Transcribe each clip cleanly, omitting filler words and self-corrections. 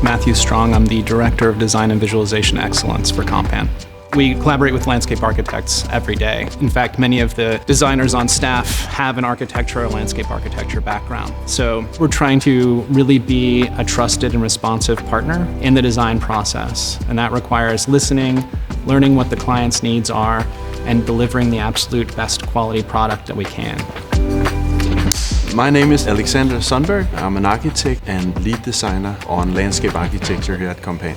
is Matthew Strong. I'm the Director of Design and Visualization Excellence for KOMPAN. We collaborate with landscape architects every day. In fact, many of the designers on staff have an architecture or landscape architecture background. So we're trying to really be a trusted and responsive partner in the design process. And that requires listening, learning what the client's needs are, and delivering the absolute best quality product that we can. My name is Alexander Sundberg. I'm an architect and lead designer on landscape architecture here at KOMPAN.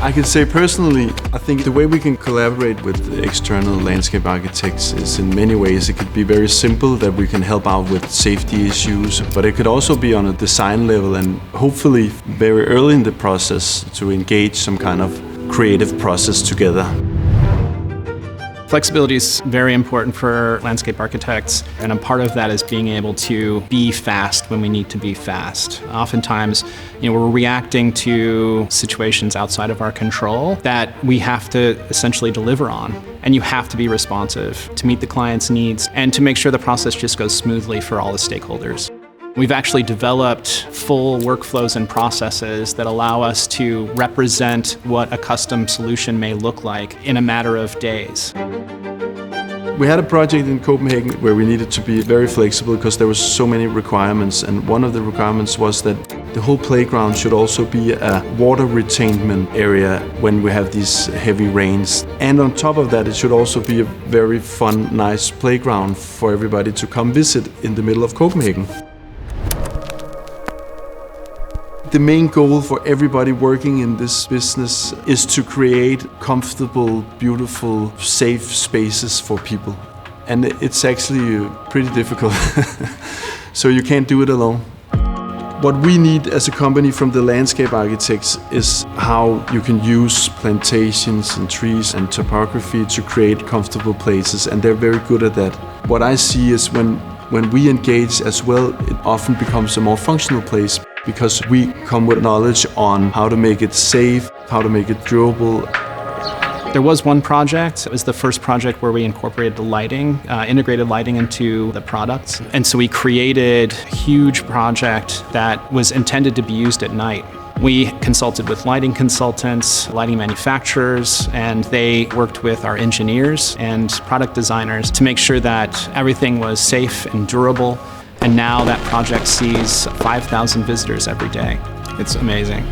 I can say personally, I think the way we can collaborate with external landscape architects is in many ways. It could be very simple, that we can help out with safety issues, but it could also be on a design level and hopefully very early in the process to engage some kind of creative process together. Flexibility is very important for landscape architects, and a part of that is being able to be fast when we need to be fast. Oftentimes, we're reacting to situations outside of our control that we have to essentially deliver on. And you have to be responsive to meet the client's needs and to make sure the process just goes smoothly for all the stakeholders. We've actually developed full workflows and processes that allow us to represent what a custom solution may look like in a matter of days. We had a project in Copenhagen where we needed to be very flexible because there were so many requirements, and one of the requirements was that the whole playground should also be a water retainment area when we have these heavy rains. And on top of that, it should also be a very fun, nice playground for everybody to come visit in the middle of Copenhagen. The main goal for everybody working in this business is to create comfortable, beautiful, safe spaces for people. And it's actually pretty difficult, so you can't do it alone. What we need as a company from the landscape architects is how you can use plantations and trees and topography to create comfortable places, and they're very good at that. What I see is when we engage as well, it often becomes a more functional place, because we come with knowledge on how to make it safe, how to make it durable. There was one project. It was the first project where we incorporated the lighting, integrated lighting into the products. And so we created a huge project that was intended to be used at night. We consulted with lighting consultants, lighting manufacturers, and they worked with our engineers and product designers to make sure that everything was safe and durable. And now that project sees 5,000 visitors every day. It's amazing.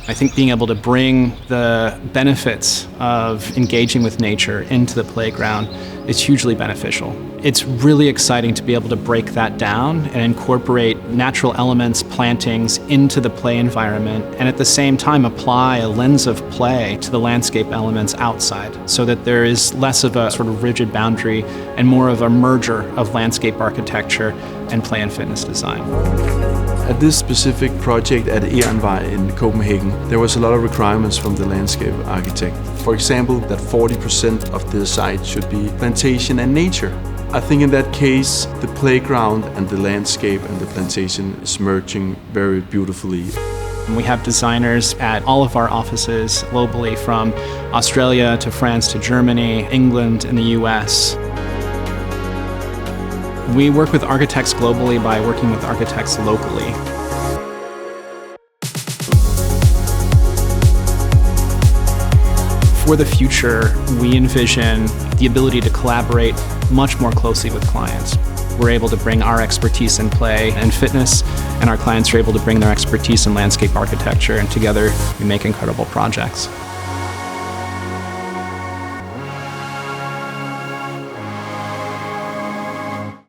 I think being able to bring the benefits of engaging with nature into the playground is hugely beneficial. It's really exciting to be able to break that down and incorporate natural elements, plantings into the play environment, and at the same time apply a lens of play to the landscape elements outside, so that there is less of a sort of rigid boundary and more of a merger of landscape architecture and play and fitness design. At this specific project at Ehrenvej in Copenhagen, there was a lot of requirements from the landscape architect. For example, that 40% of the site should be plantation and nature. I think in that case, the playground and the landscape and the plantation is merging very beautifully. We have designers at all of our offices globally, from Australia to France to Germany, England, and the US. We work with architects globally by working with architects locally. For the future, we envision the ability to collaborate much more closely with clients. We're able to bring our expertise in play and fitness, and our clients are able to bring their expertise in landscape architecture, and together we make incredible projects.